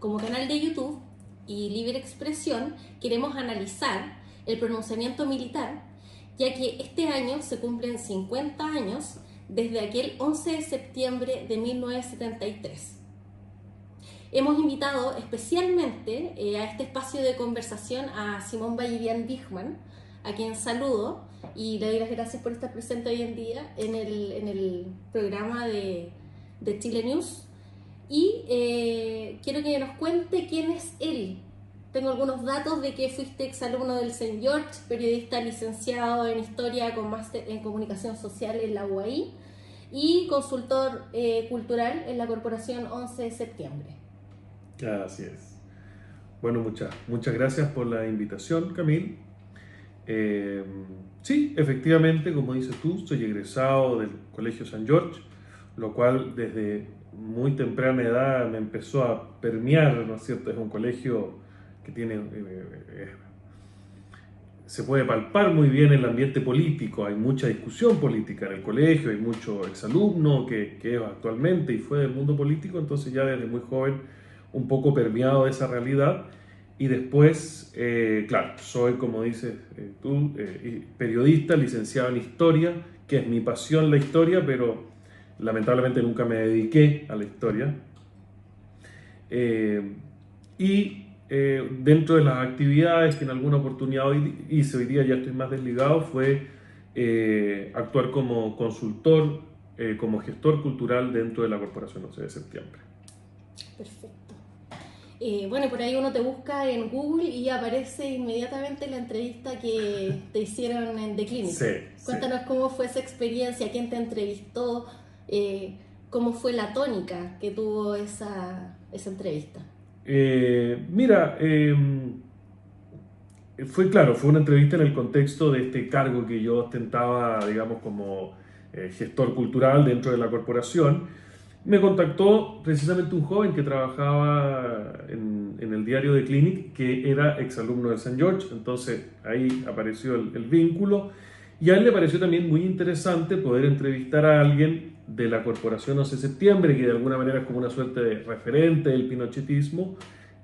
como canal de YouTube y Libre Expresión, queremos analizar el pronunciamiento militar, ya que este año se cumplen 50 años desde aquel 11 de septiembre de 1973. Hemos invitado especialmente a este espacio de conversación a Simón Vallivian Bijman, a quien saludo y le doy las gracias por estar presente hoy en día en el programa de Chile News. Y quiero que nos cuente quién es él. Tengo algunos datos de que fuiste exalumno del St. George, periodista licenciado en Historia con máster en Comunicación Social en la UAI y consultor cultural en la Corporación 11 de Septiembre. Así es. Bueno, muchas gracias por la invitación, Camil. Sí, efectivamente, como dices tú, soy egresado del Colegio St. George, lo cual desde muy temprana edad me empezó a permear, ¿no es cierto? Es un colegio que tiene, se puede palpar muy bien el ambiente político, hay mucha discusión política en el colegio, hay mucho exalumno que es actualmente y fue del mundo político, entonces ya desde muy joven un poco permeado de esa realidad. Y después, claro, soy, como dices tú, periodista, licenciado en Historia, que es mi pasión la historia, pero lamentablemente nunca me dediqué a la historia. Dentro de las actividades que en alguna oportunidad hice, hoy día ya estoy más desligado, fue actuar como consultor, como gestor cultural dentro de la Corporación 11 de Septiembre. Perfecto. Bueno, por ahí uno te busca en Google y aparece inmediatamente la entrevista que te hicieron en The Clinic. Sí, Cuéntanos cómo fue esa experiencia, quién te entrevistó, cómo fue la tónica que tuvo esa entrevista. Mira, fue una entrevista en el contexto de este cargo que yo ostentaba, digamos, como gestor cultural dentro de la corporación. Me contactó precisamente un joven que trabajaba en el diario The Clinic, que era exalumno del St. George, entonces ahí apareció el vínculo, y a él le pareció también muy interesante poder entrevistar a alguien de la Corporación 11 de Septiembre, que de alguna manera es como una suerte de referente del pinochetismo,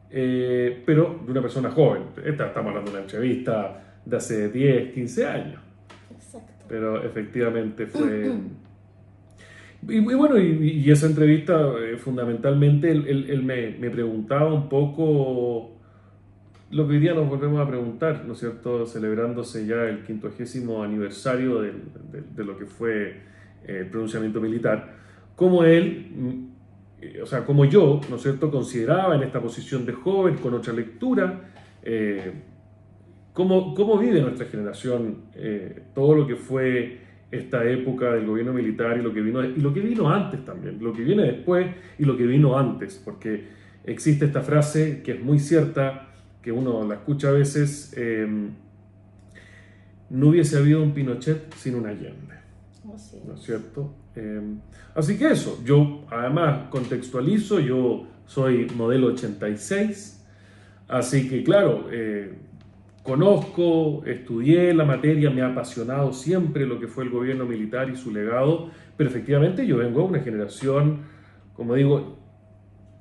pero de una persona joven. Estamos hablando de una entrevista de hace 10, 15 años. Exacto. Pero efectivamente fue... Y esa entrevista, fundamentalmente, él me preguntaba un poco lo que hoy día nos volvemos a preguntar, ¿no es cierto? Celebrándose ya el 50º aniversario de lo que fue el pronunciamiento militar, cómo él, o sea, como yo, ¿no es cierto?, consideraba en esta posición de joven, con otra lectura, cómo vive nuestra generación todo lo que fue esta época del gobierno militar y lo que vino antes también, lo que viene después y lo que vino antes, porque existe esta frase que es muy cierta, que uno la escucha a veces, no hubiese habido un Pinochet sin un Allende, ¿no es cierto? Así que eso, yo además contextualizo, yo soy modelo 86, así que claro, conozco, estudié la materia, me ha apasionado siempre lo que fue el gobierno militar y su legado, pero efectivamente yo vengo de una generación, como digo,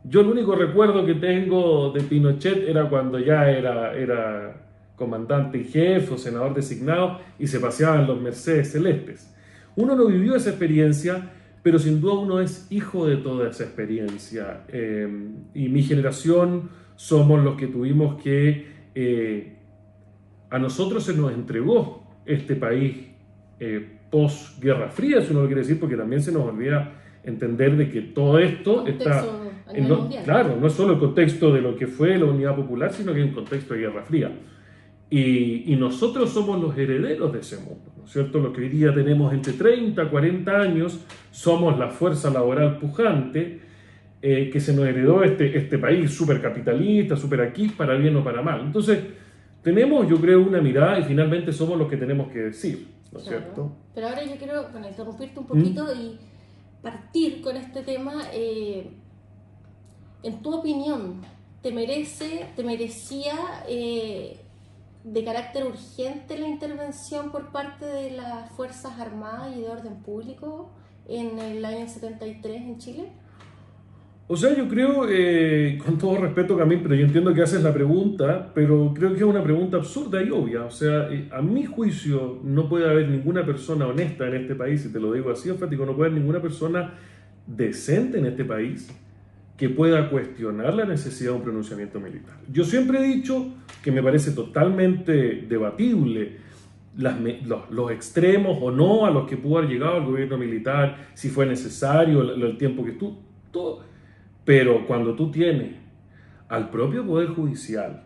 yo el único recuerdo que tengo de Pinochet era cuando ya era comandante en jefe o senador designado y se paseaban los Mercedes celestes. Uno no vivió esa experiencia, pero sin duda uno es hijo de toda esa experiencia. Y mi generación somos los que tuvimos que... a nosotros se nos entregó este país post-Guerra Fría, si uno lo quiere decir, porque también se nos olvida entender de que todo esto está... claro, no es solo el contexto de lo que fue la Unidad Popular, sino que hay un contexto de Guerra Fría. Y nosotros somos los herederos de ese mundo, ¿no es cierto? Los que hoy día tenemos entre 30 40 años, somos la fuerza laboral pujante que se nos heredó este país súper capitalista, súper aquí, para bien o para mal. Entonces, tenemos, yo creo, una mirada y finalmente somos los que tenemos que decir, ¿no es cierto? Pero ahora yo quiero interrumpirte un poquito y partir con este tema. En tu opinión, ¿te merecía de carácter urgente la intervención por parte de las Fuerzas Armadas y de orden público en el año 73 en Chile? O sea, yo creo, con todo respeto, Camil, pero yo entiendo que haces la pregunta, pero creo que es una pregunta absurda y obvia. O sea, a mi juicio no puede haber ninguna persona honesta en este país, y te lo digo así, enfático, no puede haber ninguna persona decente en este país que pueda cuestionar la necesidad de un pronunciamiento militar. Yo siempre he dicho que me parece totalmente debatible los extremos o no a los que pudo haber llegado el gobierno militar, si fue necesario, el tiempo que estuvo, todo. Pero cuando tú tienes al propio Poder Judicial,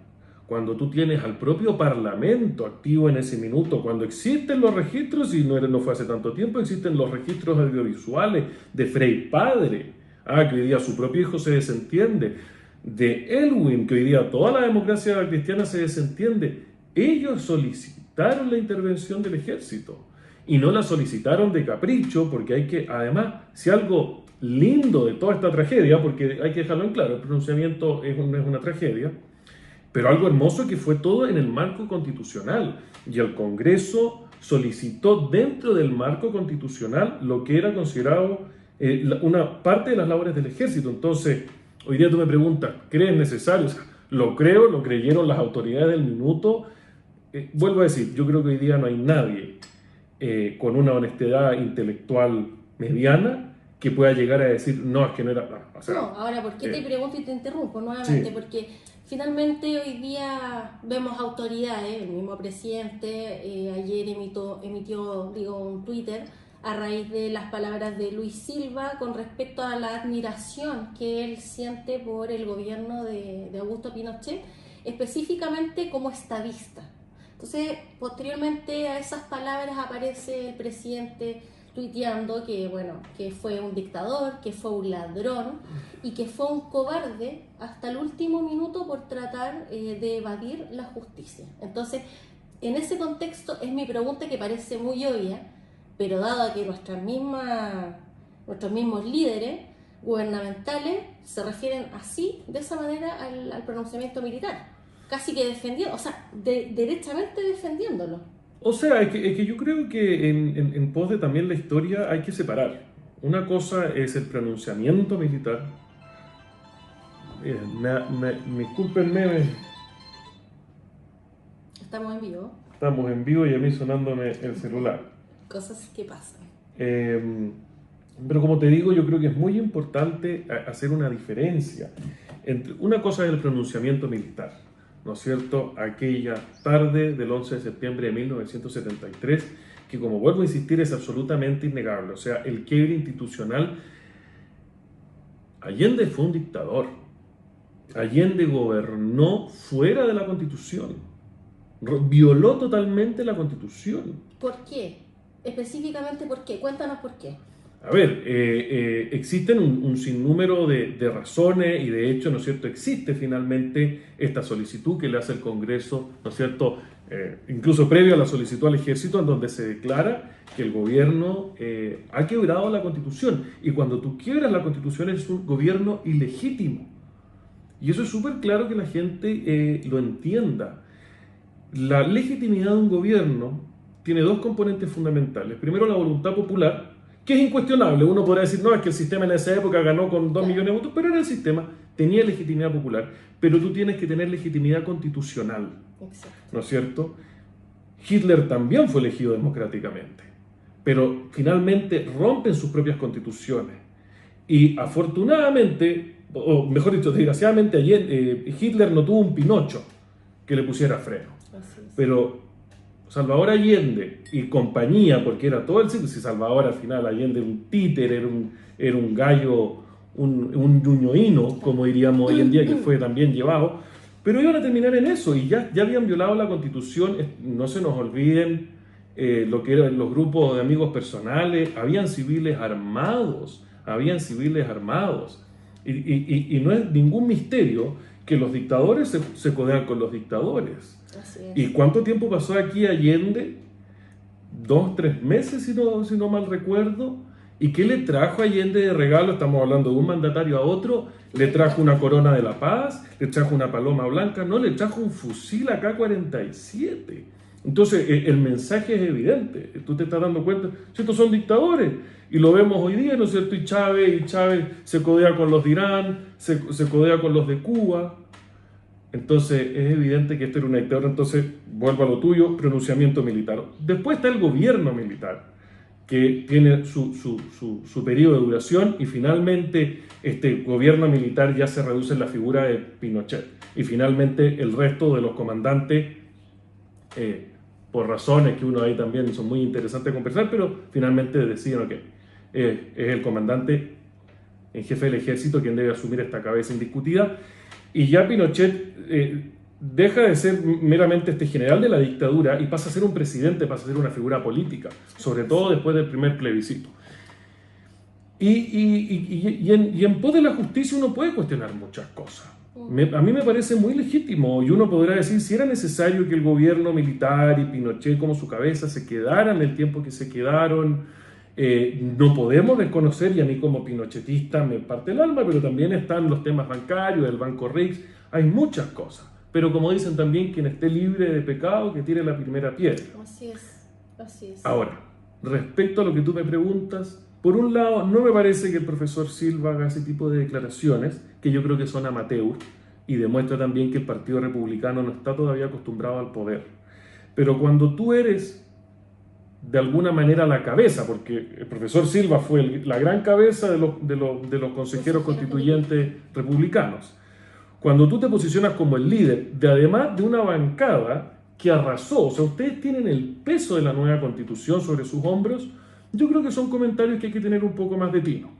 cuando tú tienes al propio Parlamento activo en ese minuto, cuando existen los registros, y no fue hace tanto tiempo, existen los registros audiovisuales de Frei Padre, que hoy día su propio hijo se desentiende, de Elwin, que hoy día toda la democracia cristiana se desentiende, ellos solicitaron la intervención del ejército y no la solicitaron de capricho, porque hay que, además, si algo lindo de toda esta tragedia, porque hay que dejarlo en claro, el pronunciamiento es una tragedia, pero algo hermoso que fue todo en el marco constitucional, y el Congreso solicitó dentro del marco constitucional lo que era considerado una parte de las labores del ejército. Entonces, hoy día tú me preguntas, ¿crees necesario? O sea, lo creo, lo creyeron las autoridades del minuto. Vuelvo a decir, yo creo que hoy día no hay nadie con una honestidad intelectual mediana que pueda llegar a decir, no, es que no era... O sea, No, ahora, ¿por qué te pregunto y te interrumpo nuevamente? Sí. Porque finalmente hoy día vemos autoridades, el mismo presidente ayer emitió un Twitter a raíz de las palabras de Luis Silva con respecto a la admiración que él siente por el gobierno de Augusto Pinochet, específicamente como estadista. Entonces, posteriormente a esas palabras aparece el presidente tuiteando que fue un dictador, que fue un ladrón y que fue un cobarde hasta el último minuto por tratar de evadir la justicia. Entonces, en ese contexto es mi pregunta, que parece muy obvia, pero dado que nuestros mismos líderes gubernamentales se refieren así, de esa manera, al pronunciamiento militar, casi que defendiendo, o sea, derechamente defendiéndolo. O sea, es que yo creo que en pos de también la historia hay que separar. Una cosa es el pronunciamiento militar. Discúlpenme, Estamos en vivo. estamos en vivo y a mí sonándome el celular. Cosas que pasan. Pero como te digo, yo creo que es muy importante hacer una diferencia entre una cosa es el pronunciamiento militar, ¿no es cierto? Aquella tarde del 11 de septiembre de 1973, que, como vuelvo a insistir, es absolutamente innegable. O sea, el quiebre institucional. Allende fue un dictador. Allende gobernó fuera de la Constitución. Violó totalmente la Constitución. ¿Por qué? Específicamente, ¿por qué? Cuéntanos por qué. A ver, existen un sinnúmero de razones y de hecho, ¿no es cierto?, existe finalmente esta solicitud que le hace el Congreso, ¿no es cierto?, incluso previo a la solicitud al Ejército, en donde se declara que el gobierno ha quebrado la Constitución. Y cuando tú quiebras la Constitución es un gobierno ilegítimo. Y eso es súper claro que la gente lo entienda. La legitimidad de un gobierno tiene dos componentes fundamentales. Primero, la voluntad popular, que es incuestionable. Uno podrá decir, no, es que el sistema en esa época ganó con 2 millones de votos, pero era el sistema, tenía legitimidad popular. Pero tú tienes que tener legitimidad constitucional. Exacto. ¿No es cierto? Hitler también fue elegido democráticamente, pero finalmente rompen sus propias constituciones. Y afortunadamente, o mejor dicho, desgraciadamente, Hitler no tuvo un Pinocho que le pusiera freno. Pero Salvador Allende y compañía, porque era todo el ciclo, si Salvador al final Allende era un títer, era un gallo, un ñuñoíno, como diríamos hoy en día, que fue también llevado, pero iban a terminar en eso y ya habían violado la Constitución. No se nos olviden lo que eran los grupos de amigos personales, habían civiles armados, y no es ningún misterio que los dictadores se codean con los dictadores. ¿Y cuánto tiempo pasó aquí Allende? 2, 3 meses, si no mal recuerdo. ¿Y qué le trajo Allende de regalo? Estamos hablando de un mandatario a otro. Le trajo una corona de la paz, le trajo una paloma blanca, no, le trajo un fusil AK-47. Entonces, el mensaje es evidente. Tú te estás dando cuenta, si estos son dictadores, y lo vemos hoy día, ¿no es cierto? Y Chávez se codea con los de Irán, se codea con los de Cuba. Entonces, es evidente que esto era una dictadura. Entonces, vuelvo a lo tuyo, pronunciamiento militar. Después está el gobierno militar, que tiene su periodo de duración, y finalmente este gobierno militar ya se reduce en la figura de Pinochet. Y finalmente el resto de los comandantes, por razones que uno ahí también son muy interesantes de conversar, pero finalmente deciden que es el comandante en jefe del ejército quien debe asumir esta cabeza indiscutida. Y ya Pinochet deja de ser meramente este general de la dictadura y pasa a ser un presidente, pasa a ser una figura política, sobre todo después del primer plebiscito. Y en pos de la justicia uno puede cuestionar muchas cosas. A mí me parece muy legítimo, y uno podrá decir si era necesario que el gobierno militar y Pinochet como su cabeza se quedaran el tiempo que se quedaron. No podemos desconocer, y a mí como pinochetista me parte el alma, pero también están los temas bancarios, el Banco Rix, hay muchas cosas. Pero como dicen también, quien esté libre de pecado, que tire la primera piedra. Así es, así es. Ahora, respecto a lo que tú me preguntas, por un lado, no me parece que el profesor Silva haga ese tipo de declaraciones, que yo creo que son amateur, y demuestra también que el Partido Republicano no está todavía acostumbrado al poder. Pero cuando tú eres de alguna manera la cabeza, porque el profesor Silva fue la gran cabeza de los consejeros constituyentes republicanos. Cuando tú te posicionas como el líder, además de una bancada que arrasó, o sea, ustedes tienen el peso de la nueva constitución sobre sus hombros, yo creo que son comentarios que hay que tener un poco más de tino.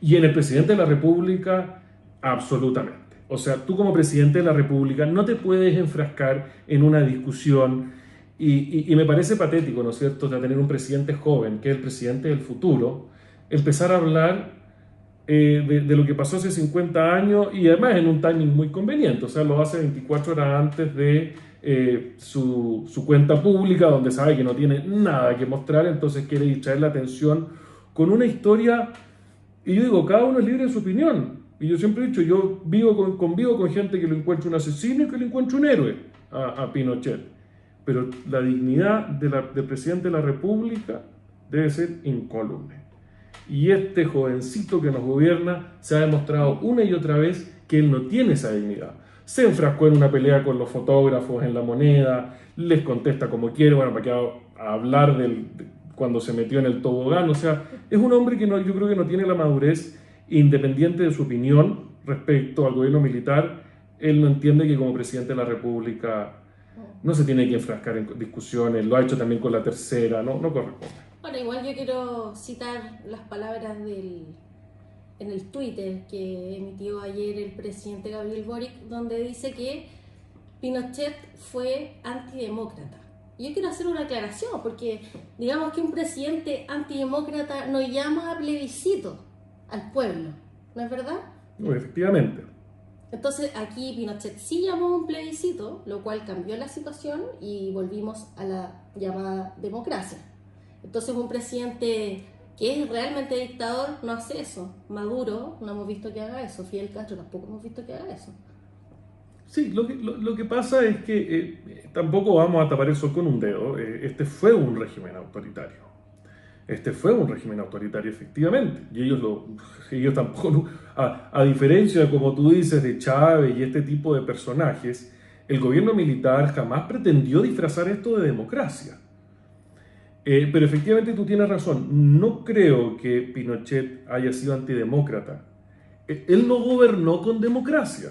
Y en el presidente de la República, absolutamente. O sea, tú como presidente de la República no te puedes enfrascar en una discusión, y me parece patético, ¿no es cierto?, de tener un presidente joven, que es el presidente del futuro, empezar a hablar de lo que pasó hace 50 años, y además en un timing muy conveniente. O sea, lo hace 24 horas antes de su cuenta pública, donde sabe que no tiene nada que mostrar, entonces quiere distraer la atención con una historia. Y yo digo, cada uno es libre de su opinión, y yo siempre he dicho, yo convivo con gente que lo encuentra un asesino y que lo encuentra un héroe a Pinochet, pero la dignidad del presidente de la República debe ser incólume. Y este jovencito que nos gobierna se ha demostrado una y otra vez que él no tiene esa dignidad. Se enfrascó en una pelea con los fotógrafos en La Moneda, les contesta como quiere, bueno, para que a hablar cuando se metió en el tobogán. O sea, es un hombre que yo creo que no tiene la madurez, independiente de su opinión respecto al gobierno militar. Él no entiende que como presidente de la República no se tiene que enfrascar en discusiones, lo ha hecho también con la tercera, no corresponde. Bueno, igual yo quiero citar las palabras en el Twitter que emitió ayer el presidente Gabriel Boric, donde dice que Pinochet fue antidemócrata. Y yo quiero hacer una aclaración, porque digamos que un presidente antidemócrata no llama a plebiscito al pueblo, ¿no es verdad? No, efectivamente. Entonces aquí Pinochet sí llamó a un plebiscito, lo cual cambió la situación y volvimos a la llamada democracia. Entonces un presidente que es realmente dictador no hace eso. Maduro no hemos visto que haga eso. Fidel Castro tampoco hemos visto que haga eso. Sí, lo que pasa es que tampoco vamos a tapar el sol con un dedo. Este fue un régimen autoritario. Este fue un régimen autoritario, efectivamente. Y ellos tampoco, a diferencia, como tú dices, de Chávez y este tipo de personajes, el gobierno militar jamás pretendió disfrazar esto de democracia. Pero efectivamente tú tienes razón. No creo que Pinochet haya sido antidemócrata. Él no gobernó con democracia.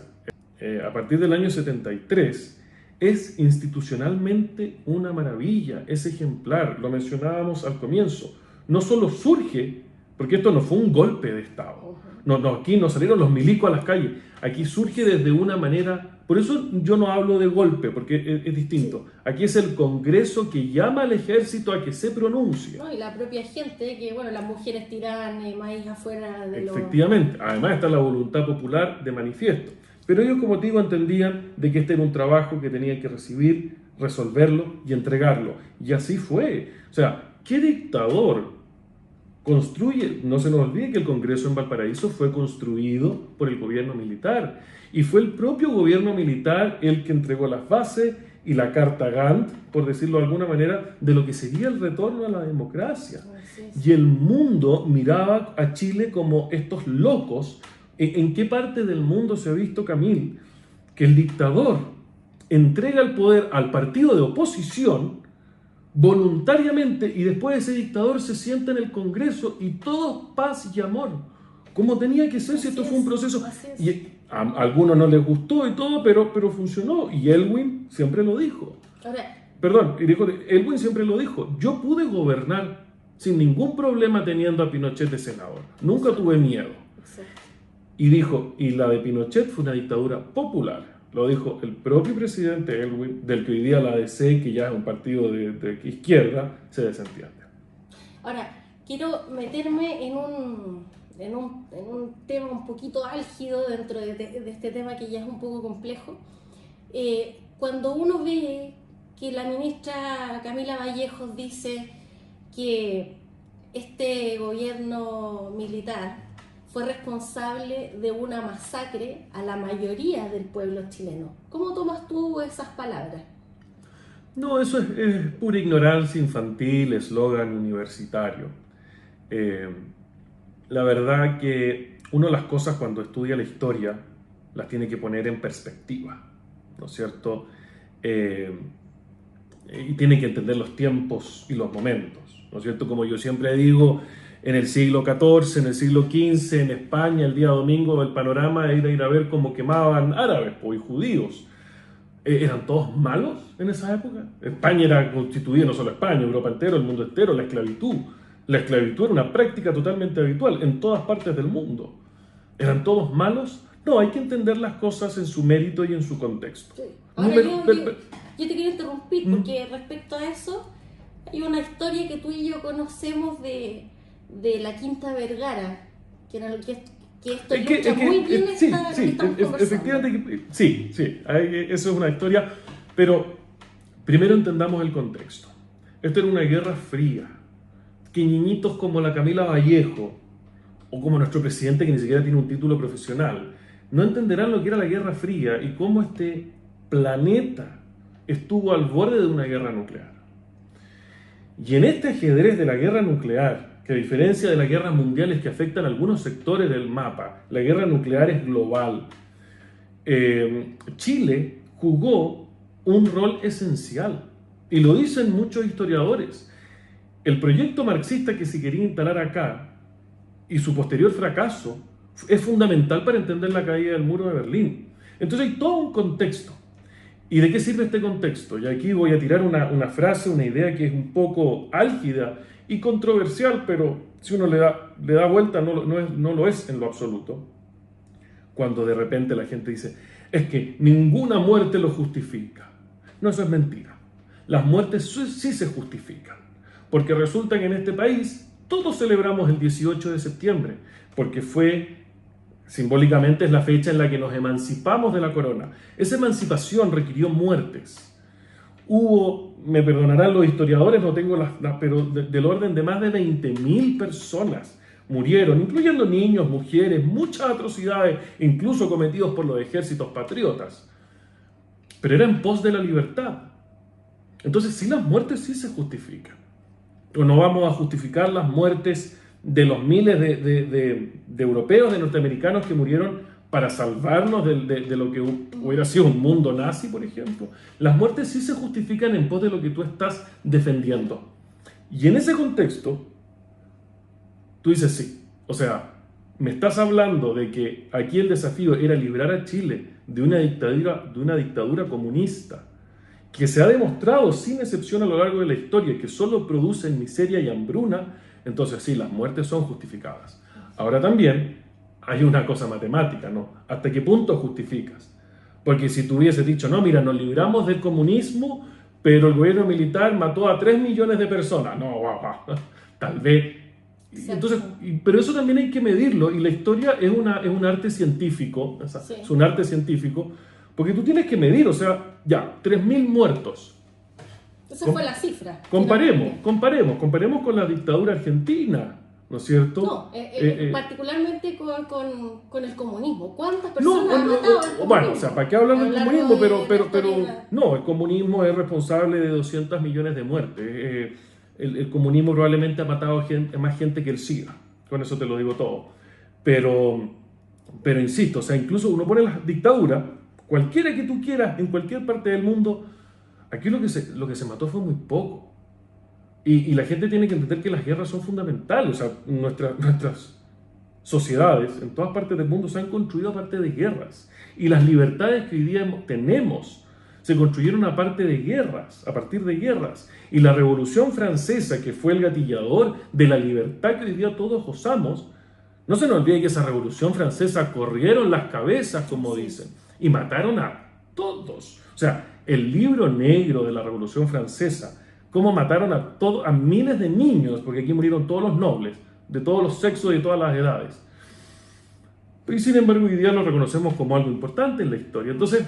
A partir del año 73, es institucionalmente una maravilla, es ejemplar, lo mencionábamos al comienzo. No solo surge, porque esto no fue un golpe de Estado, aquí no salieron los milicos a las calles, aquí surge desde una manera, por eso yo no hablo de golpe, porque es distinto. Aquí es el Congreso que llama al ejército a que se pronuncie. No, y la propia gente, que bueno, las mujeres tiraban maíz afuera de los... Efectivamente, además está la voluntad popular de manifiesto. Pero ellos, como te digo, entendían de que este era un trabajo que tenían que recibir, resolverlo y entregarlo. Y así fue. O sea, ¿qué dictador construye? No se nos olvide que el Congreso en Valparaíso fue construido por el gobierno militar. Y fue el propio gobierno militar el que entregó las bases, y la Carta Gantt, por decirlo de alguna manera, de lo que sería el retorno a la democracia. Y el mundo miraba a Chile como estos locos. ¿En qué parte del mundo se ha visto, Camil, que el dictador entrega el poder al partido de oposición voluntariamente y después ese dictador se sienta en el Congreso y todo paz y amor? Como tenía que ser, si esto fue un proceso. Y a algunos no les gustó y todo, pero funcionó. Y Elwin siempre lo dijo. Elwin siempre lo dijo. Yo pude gobernar sin ningún problema teniendo a Pinochet de senador. Nunca tuve miedo. Y dijo, y la de Pinochet fue una dictadura popular. Lo dijo el propio presidente Elwin, del que hoy día la ADC, que ya es un partido de izquierda, se desentiende. Ahora, quiero meterme en un tema un poquito álgido dentro de este tema que ya es un poco complejo. Cuando uno ve que la ministra Camila Vallejos dice que este gobierno militar fue responsable de una masacre a la mayoría del pueblo chileno, ¿cómo tomas tú esas palabras? No, eso es pura ignorancia infantil, eslogan universitario. La verdad que uno de las cosas cuando estudia la historia las tiene que poner en perspectiva, ¿no es cierto? Y tiene que entender los tiempos y los momentos, ¿no es cierto? Como yo siempre digo, en el siglo XIV, en el siglo XV, en España, el día domingo, el panorama era ir a ver cómo quemaban árabes y judíos. ¿Eran todos malos en esa época? España era constituida, no solo España, Europa entero, el mundo entero, la esclavitud. La esclavitud era una práctica totalmente habitual en todas partes del mundo. ¿Eran todos malos? No, hay que entender las cosas en su mérito y en su contexto. Sí. Ahora yo te quiero interrumpir porque respecto a eso hay una historia que tú y yo conocemos de la Quinta Vergara, que era lo que esto ilustra muy bien esta que estamos conversando. Efectivamente, sí, eso es una historia, pero primero entendamos el contexto. Esto era una guerra fría, que niñitos como la Camila Vallejo, o como nuestro presidente que ni siquiera tiene un título profesional, no entenderán lo que era la Guerra Fría y cómo este planeta estuvo al borde de una guerra nuclear. Y en este ajedrez de la guerra nuclear, que a diferencia de las guerras mundiales que afectan a algunos sectores del mapa, la guerra nuclear es global, Chile jugó un rol esencial, y lo dicen muchos historiadores. El proyecto marxista que se quería instalar acá y su posterior fracaso es fundamental para entender la caída del muro de Berlín. Entonces hay todo un contexto. ¿Y de qué sirve este contexto? Y aquí voy a tirar una frase, una idea que es un poco álgida y controversial, pero si uno le da vuelta no lo es en lo absoluto. Cuando de repente la gente dice, es que ninguna muerte lo justifica. No, eso es mentira. Las muertes sí se justifican. Porque resulta que en este país todos celebramos el 18 de septiembre, porque simbólicamente es la fecha en la que nos emancipamos de la corona. Esa emancipación requirió muertes. Me perdonarán los historiadores, no tengo pero del orden de más de 20.000 personas murieron, incluyendo niños, mujeres, muchas atrocidades, incluso cometidos por los ejércitos patriotas. Pero era en pos de la libertad. Entonces, sí, las muertes sí se justifican. O no vamos a justificar las muertes de los miles de europeos, de norteamericanos que murieron para salvarnos de lo que hubiera sido un mundo nazi, por ejemplo. Las muertes sí se justifican en pos de lo que tú estás defendiendo. Y en ese contexto, tú dices sí. O sea, me estás hablando de que aquí el desafío era librar a Chile de una dictadura comunista, que se ha demostrado sin excepción a lo largo de la historia que solo producen miseria y hambruna. Entonces sí, las muertes son justificadas. Ahora también hay una cosa matemática, ¿no? ¿Hasta qué punto justificas? Porque si tú hubieses dicho, no, mira, nos libramos del comunismo, pero el gobierno militar mató a 3 millones de personas. No, tal vez. Entonces, pero eso también hay que medirlo, y la historia es un arte científico, es un arte científico, porque tú tienes que medir, o sea, ya, 3.000 muertos. Esa fue la cifra. Comparemos con la dictadura argentina, ¿no es cierto? No, particularmente con el comunismo. ¿Cuántas personas han matado el comunismo? Bueno, o sea, ¿para qué hablan del comunismo? Pero historia. no, el comunismo es responsable de 200 millones de muertes. El comunismo probablemente ha matado más gente que el SIDA. Con eso te lo digo todo. Pero insisto, o sea, incluso uno pone la dictadura, cualquiera que tú quieras, en cualquier parte del mundo, aquí lo que se mató fue muy poco. Y la gente tiene que entender que las guerras son fundamentales. O sea, nuestras sociedades en todas partes del mundo se han construido a partir de guerras. Y las libertades que hoy día tenemos se construyeron a partir de guerras. Y la Revolución Francesa, que fue el gatillador de la libertad que hoy día todos gozamos, no se nos olvide que esa Revolución Francesa corrieron las cabezas, como dicen, y mataron a todos. O sea, el libro negro de la Revolución Francesa, cómo mataron a miles de niños, porque aquí murieron todos los nobles, de todos los sexos y de todas las edades. Y sin embargo, hoy día lo reconocemos como algo importante en la historia. Entonces,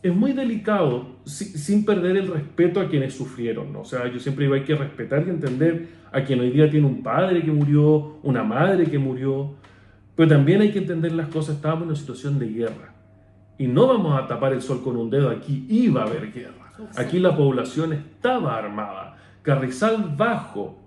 es muy delicado, sin perder el respeto a quienes sufrieron, ¿no? O sea, yo siempre digo, hay que respetar y entender a quien hoy día tiene un padre que murió, una madre que murió, pero también hay que entender las cosas. Estábamos en una situación de guerra. Y no vamos a tapar el sol con un dedo, aquí iba a haber guerra. Aquí la población estaba armada. Carrizal Bajo,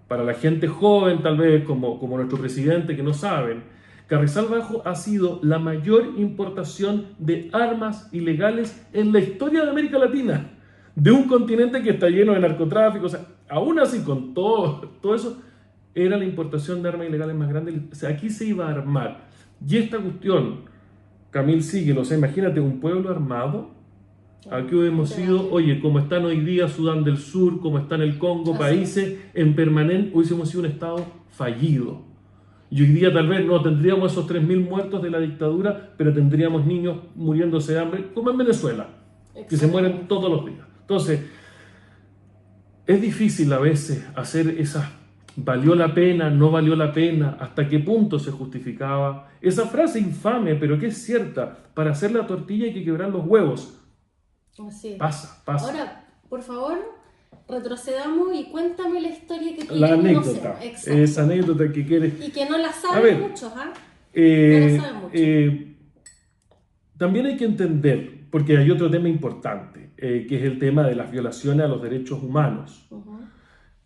para la gente joven tal vez, como nuestro presidente que no saben, Carrizal Bajo ha sido la mayor importación de armas ilegales en la historia de América Latina, de un continente que está lleno de narcotráfico. O sea, aún así, con todo eso, era la importación de armas ilegales más grande. O sea, aquí se iba a armar. Y esta cuestión, Camil, sigue, o sea, imagínate un pueblo armado. Aquí hemos sido, oye, como están hoy día Sudán del Sur, como está en el Congo, países en permanente, hubiésemos sido un estado fallido. Y hoy día tal vez no tendríamos esos 3.000 muertos de la dictadura, pero tendríamos niños muriéndose de hambre, como en Venezuela, que se mueren todos los días. Entonces, es difícil a veces hacer esas, valió la pena, no valió la pena, hasta qué punto se justificaba. Esa frase infame, pero que es cierta, para hacer la tortilla hay que quebrar los huevos. Así es. Pasa. Ahora, por favor, retrocedamos y cuéntame la historia que tú la anécdota, esa anécdota que quieres. Y que no la saben muchos, ¿ah? No la saben muchos. También hay que entender, porque hay otro tema importante, que es el tema de las violaciones a los derechos humanos,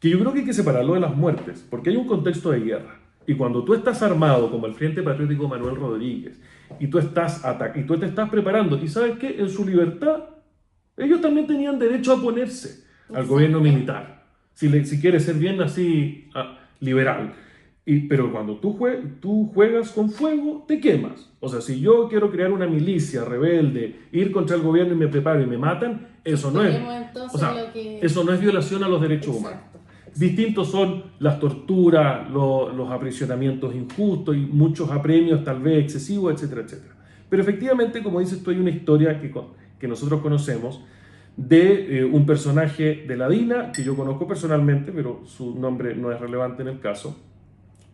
que yo creo que hay que separarlo de las muertes, porque hay un contexto de guerra. Y cuando tú estás armado, como el Frente Patriótico Manuel Rodríguez, y tú te estás preparando, y ¿sabes qué? En su libertad, ellos también tenían derecho a oponerse al gobierno militar, si quieres ser bien así liberal. Pero cuando tú juegas con fuego, te quemas. O sea, si yo quiero crear una milicia rebelde, ir contra el gobierno y me preparo y me matan, eso no es, eso no es violación a los derechos humanos. Distintos son las torturas, los aprisionamientos injustos y muchos apremios tal vez excesivos, etcétera, etcétera. Pero efectivamente, como dices tú, hay una historia que nosotros conocemos de un personaje de la DINA, que yo conozco personalmente, pero su nombre no es relevante en el caso.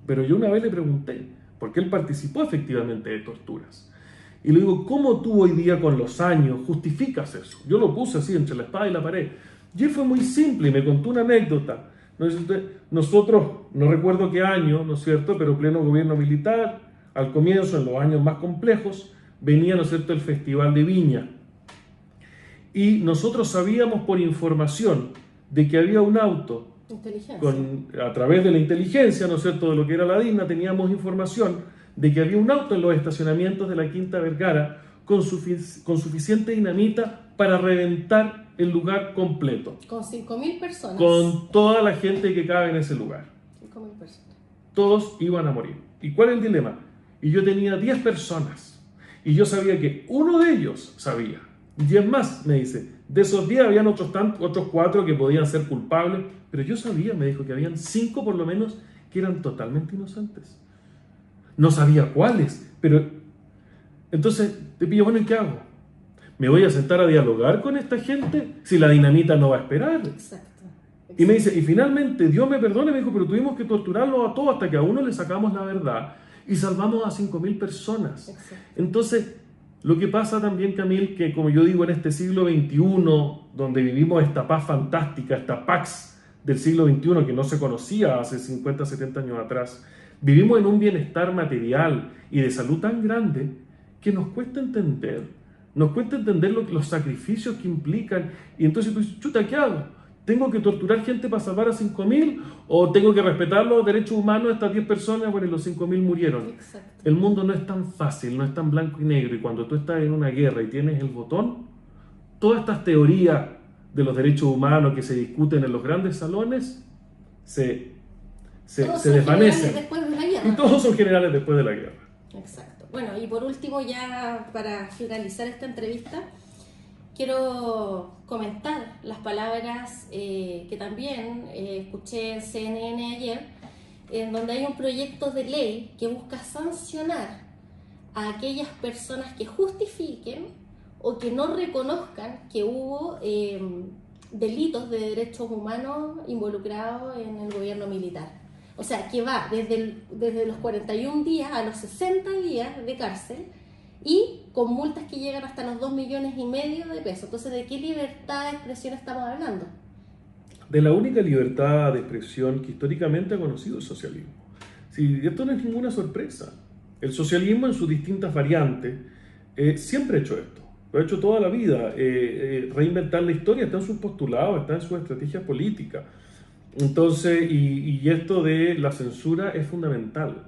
Pero yo una vez le pregunté, porque él participó efectivamente de torturas. Y le digo, ¿cómo tú hoy día con los años justificas eso? Yo lo puse así entre la espada y la pared. Y él fue muy simple y me contó una anécdota. Nosotros, no recuerdo qué año, ¿no es cierto?, pero pleno gobierno militar, al comienzo, en los años más complejos, venía, ¿no es cierto?, el Festival de Viña. Y nosotros sabíamos por información de que había un auto, a través de la inteligencia, ¿no es cierto?, de lo que era la DINA, teníamos información de que había un auto en los estacionamientos de la Quinta Vergara con suficiente dinamita para reventar el lugar completo. Con 5.000 personas. Con toda la gente que cabe en ese lugar. 5.000 personas. Todos iban a morir. ¿Y cuál es el dilema? Y yo tenía 10 personas. Y yo sabía que uno de ellos sabía. Y es más, me dice, de esos 10 habían otros 4 que podían ser culpables. Pero yo sabía, me dijo, que habían 5 por lo menos que eran totalmente inocentes. No sabía cuáles, pero... Entonces, te pillo, bueno, ¿y qué hago? ¿Me voy a sentar a dialogar con esta gente si la dinamita no va a esperar? Exacto. Y me dice, y finalmente, Dios me perdone, me dijo, pero tuvimos que torturarlos a todos hasta que a uno le sacamos la verdad y salvamos a 5.000 personas. Exacto. Entonces, lo que pasa también, Camil, que como yo digo, en este siglo XXI, donde vivimos esta paz fantástica, esta pax del siglo XXI que no se conocía hace 50, 70 años atrás. Vivimos en un bienestar material y de salud tan grande que nos cuesta entender. Nos cuesta entender los sacrificios que implican. Y entonces tú dices, chuta, ¿qué hago? ¿Tengo que torturar gente para salvar a 5.000? ¿O tengo que respetar los derechos humanos de estas 10 personas? Bueno, y los 5.000 murieron. Exacto. El mundo no es tan fácil, no es tan blanco y negro. Y cuando tú estás en una guerra y tienes el botón, todas estas teorías de los derechos humanos que se discuten en los grandes salones se desvanecen. Después de la guerra. Y todos son generales después de la guerra. Exacto. Bueno, y por último, ya para finalizar esta entrevista, quiero comentar las palabras que también escuché en CNN ayer, en donde hay un proyecto de ley que busca sancionar a aquellas personas que justifiquen o que no reconozcan que hubo delitos de derechos humanos involucrados en el gobierno militar. O sea, que va desde los 41 días a los 60 días de cárcel y con multas que llegan hasta los 2,5 millones de pesos. Entonces, ¿de qué libertad de expresión estamos hablando? De la única libertad de expresión que históricamente ha conocido el socialismo. Sí, esto no es ninguna sorpresa. El socialismo en sus distintas variantes siempre ha hecho esto. Lo ha hecho toda la vida. Reinventar la historia está en sus postulados, está en sus estrategias políticas. Entonces, y esto de la censura es fundamental.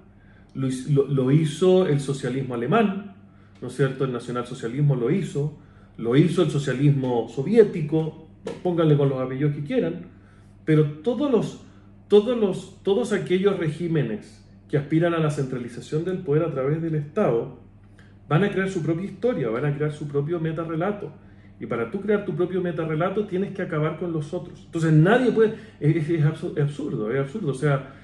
Lo hizo el socialismo alemán, ¿no es cierto? El nacionalsocialismo lo hizo el socialismo soviético, pónganle con los apellidos que quieran, pero todos aquellos regímenes que aspiran a la centralización del poder a través del Estado van a crear su propia historia, van a crear su propio metarrelato. Y para tú crear tu propio metarrelato tienes que acabar con los otros. Entonces nadie puede... Es absurdo. O sea,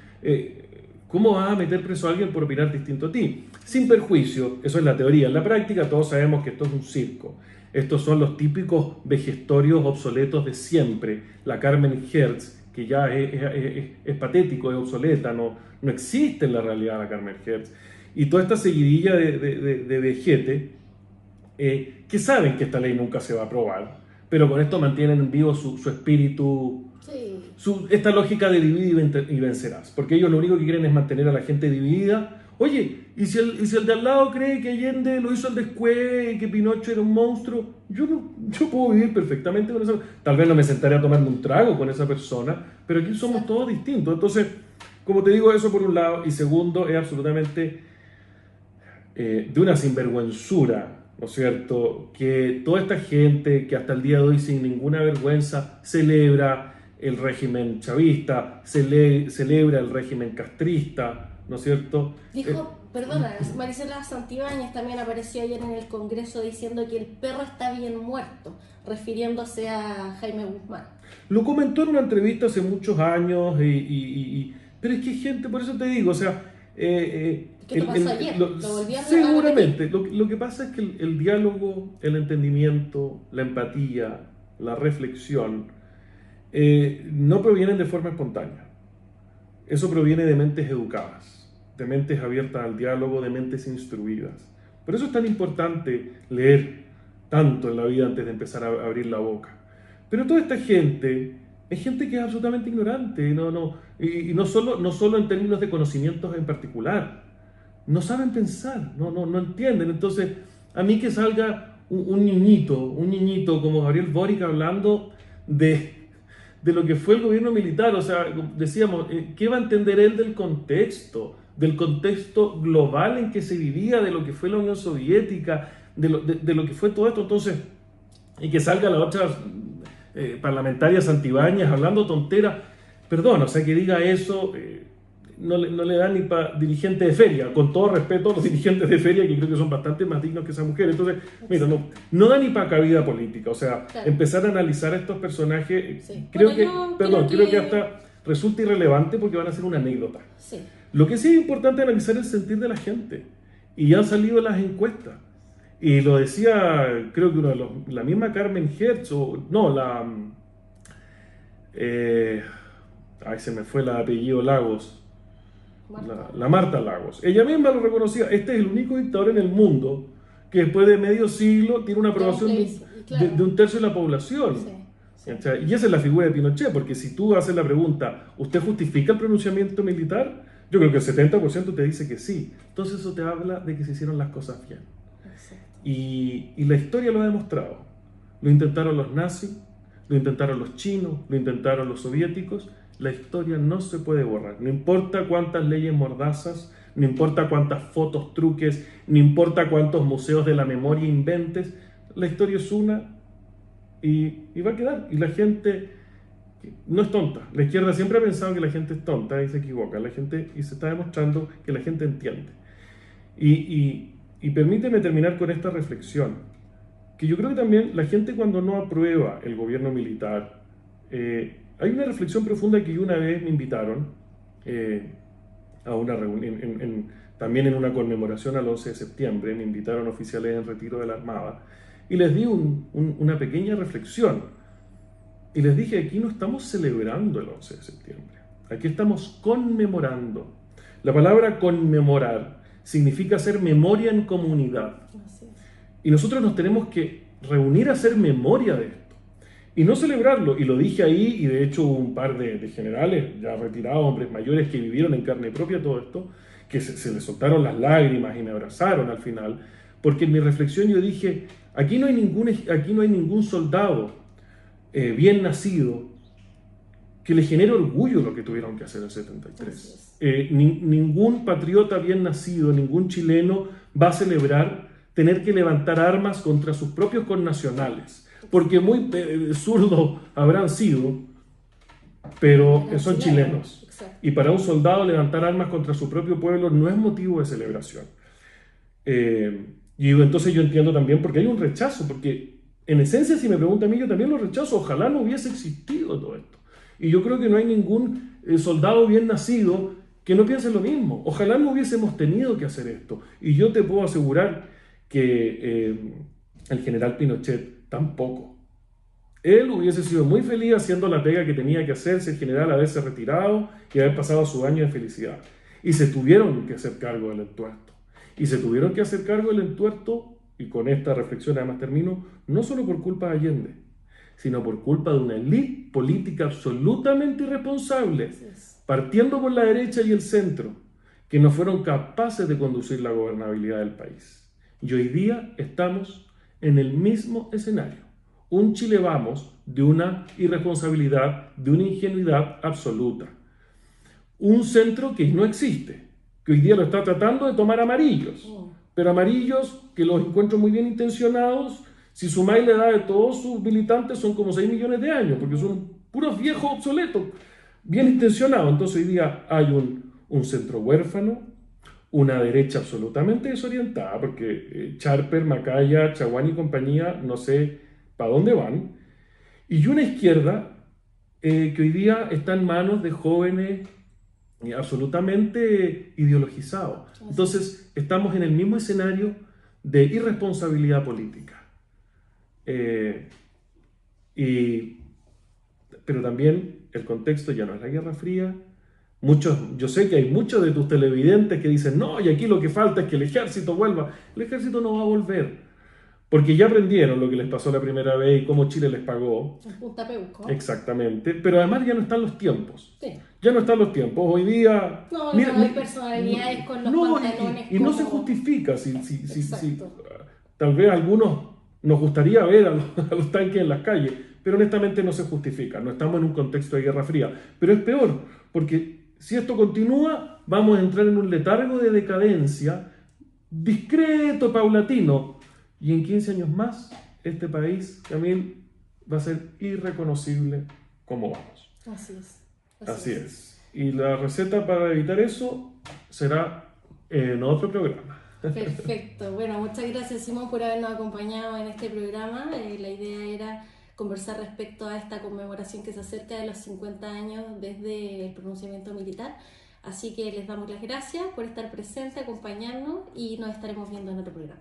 ¿cómo vas a meter preso a alguien por opinar distinto a ti? Sin perjuicio, eso es la teoría. En la práctica todos sabemos que esto es un circo. Estos son los típicos vejestorios obsoletos de siempre. La Carmen Hertz, que ya es patético, es obsoleta, no existe en la realidad la Carmen Hertz. Y toda esta seguidilla de vejete, que saben que esta ley nunca se va a aprobar, pero con esto mantienen vivo su espíritu, sí. Esta lógica de divide y vencerás, porque ellos lo único que quieren es mantener a la gente dividida. Oye, ¿y si el de al lado cree que Allende lo hizo al después y que Pinocho era un monstruo? Yo puedo vivir perfectamente con eso. Tal vez no me sentaré a tomarme un trago con esa persona, pero aquí somos todos distintos. Entonces, como te digo, eso por un lado, y segundo, es absolutamente de una sinvergüenzura, ¿no es cierto?, que toda esta gente que hasta el día de hoy sin ninguna vergüenza celebra el régimen chavista, celebra el régimen castrista, ¿no es cierto? Dijo, perdona, Marisela Santibáñez también apareció ayer en el Congreso diciendo que el perro está bien muerto, refiriéndose a Jaime Guzmán. Lo comentó en una entrevista hace muchos años, pero es que gente, por eso te digo, o sea... ¿Qué pasó ayer? ¿Lo volví a seguramente. Lo que pasa es que el diálogo, el entendimiento, la empatía, la reflexión, no provienen de forma espontánea. Eso proviene de mentes educadas, de mentes abiertas al diálogo, de mentes instruidas. Por eso es tan importante leer tanto en la vida antes de empezar a abrir la boca. Pero toda esta gente es gente que es absolutamente ignorante, y no solo en términos de conocimientos en particular. No saben pensar, no entienden. Entonces, a mí que salga un niñito como Gabriel Boric hablando de lo que fue el gobierno militar, o sea, decíamos, ¿qué va a entender él del contexto global en que se vivía, de lo que fue la Unión Soviética, de lo que fue todo esto? Entonces, y que salga la otra parlamentaria Santibáñez hablando tonteras, perdón, o sea, que diga eso... No le da ni para dirigente de feria, con todo respeto a los dirigentes de feria, que creo que son bastante más dignos que esa mujer. Entonces, mira, no da ni para cabida política. O sea, claro, empezar a analizar a estos personajes, sí, creo que hasta resulta irrelevante porque van a ser una anécdota. Sí. Lo que sí es importante es analizar el sentir de la gente. Y ya han salido las encuestas. Y lo decía, creo que la misma Carmen Hertz, se me fue el apellido Lagos. La Marta Lagos. Ella misma lo reconocía. Este es el único dictador en el mundo que después de medio siglo tiene una aprobación de un tercio de la población. Sí, sí. ¿Cachai? Y esa es la figura de Pinochet, porque si tú haces la pregunta, ¿usted justifica el pronunciamiento militar? Yo creo que el 70% te dice que sí. Entonces eso te habla de que se hicieron las cosas bien. Y la historia lo ha demostrado. Lo intentaron los nazis, lo intentaron los chinos, lo intentaron los soviéticos. La historia no se puede borrar. No importa cuántas leyes mordazas, no importa cuántas fotos truques, no importa cuántos museos de la memoria inventes, la historia es una y va a quedar. Y la gente no es tonta. La izquierda siempre ha pensado que la gente es tonta y se equivoca. Y se está demostrando que la gente entiende. Y permíteme terminar con esta reflexión, que yo creo que también la gente cuando no aprueba el gobierno militar, hay una reflexión profunda que una vez me invitaron a una reunión, también en una conmemoración al 11 de septiembre, me invitaron oficiales en retiro de la Armada, y les di una pequeña reflexión, y les dije, aquí no estamos celebrando el 11 de septiembre, aquí estamos conmemorando. La palabra conmemorar significa hacer memoria en comunidad. Y nosotros nos tenemos que reunir a hacer memoria de esto. Y no celebrarlo. Y lo dije ahí, y de hecho hubo un par de generales ya retirados, hombres mayores que vivieron en carne propia todo esto, que se les soltaron las lágrimas y me abrazaron al final. Porque en mi reflexión yo dije, aquí no hay ningún soldado bien nacido que le genere orgullo lo que tuvieron que hacer en el 73. Ningún patriota bien nacido, ningún chileno va a celebrar tener que levantar armas contra sus propios connacionales, porque muy zurdos habrán sido, pero son chilenos. Y para un soldado levantar armas contra su propio pueblo no es motivo de celebración. Y entonces yo entiendo también porque hay un rechazo, porque en esencia, si me pregunta a mí, yo también lo rechazo. Ojalá no hubiese existido todo esto. Y yo creo que no hay ningún soldado bien nacido que no piense lo mismo. Ojalá no hubiésemos tenido que hacer esto. Y yo te puedo asegurar que el general Pinochet tampoco. Él hubiese sido muy feliz haciendo la pega que tenía que hacer, ser general, haberse retirado y haber pasado su año de felicidad. Y se tuvieron que hacer cargo del entuerto. Y se tuvieron que hacer cargo del entuerto, y con esta reflexión además termino, no solo por culpa de Allende, sino por culpa de una élite política absolutamente irresponsable, partiendo por la derecha y el centro, que no fueron capaces de conducir la gobernabilidad del país. Y hoy día estamos en el mismo escenario. Un Chile vamos de una irresponsabilidad, de una ingenuidad absoluta. Un centro que no existe, que hoy día lo está tratando de tomar amarillos, pero amarillos que los encuentro muy bien intencionados. Si sumáis la edad de todos sus militantes son como 6 millones de años, porque son puros viejos obsoletos, bien intencionados. Entonces hoy día hay un centro huérfano, una derecha absolutamente desorientada, porque Charper, Macaya, Chaguán y compañía, no sé para dónde van, y una izquierda que hoy día está en manos de jóvenes absolutamente ideologizados. Entonces estamos en el mismo escenario de irresponsabilidad política. Pero también el contexto ya no es la Guerra Fría. Yo sé que hay muchos de tus televidentes que dicen, no, y aquí lo que falta es que el ejército vuelva. El ejército no va a volver, porque ya aprendieron lo que les pasó la primera vez y cómo Chile les pagó. En Punta Peuco. Exactamente, pero además ya no están los tiempos. Sí. Ya no están los tiempos. Hoy día... No, mira, no hay personalidades con los pantalones. Y no se justifica. Tal vez a algunos nos gustaría ver a los tanques en las calles, pero honestamente no se justifica. No estamos en un contexto de Guerra Fría. Pero es peor, porque si esto continúa, vamos a entrar en un letargo de decadencia discreto, paulatino. Y en 15 años más, este país, Camil, va a ser irreconocible como vamos. Así es. Así es. Y la receta para evitar eso será en otro programa. Perfecto. Bueno, muchas gracias, Simón, por habernos acompañado en este programa. La idea era conversar respecto a esta conmemoración que se acerca de los 50 años desde el pronunciamiento militar. Así que les damos las gracias por estar presentes, acompañarnos y nos estaremos viendo en otro programa.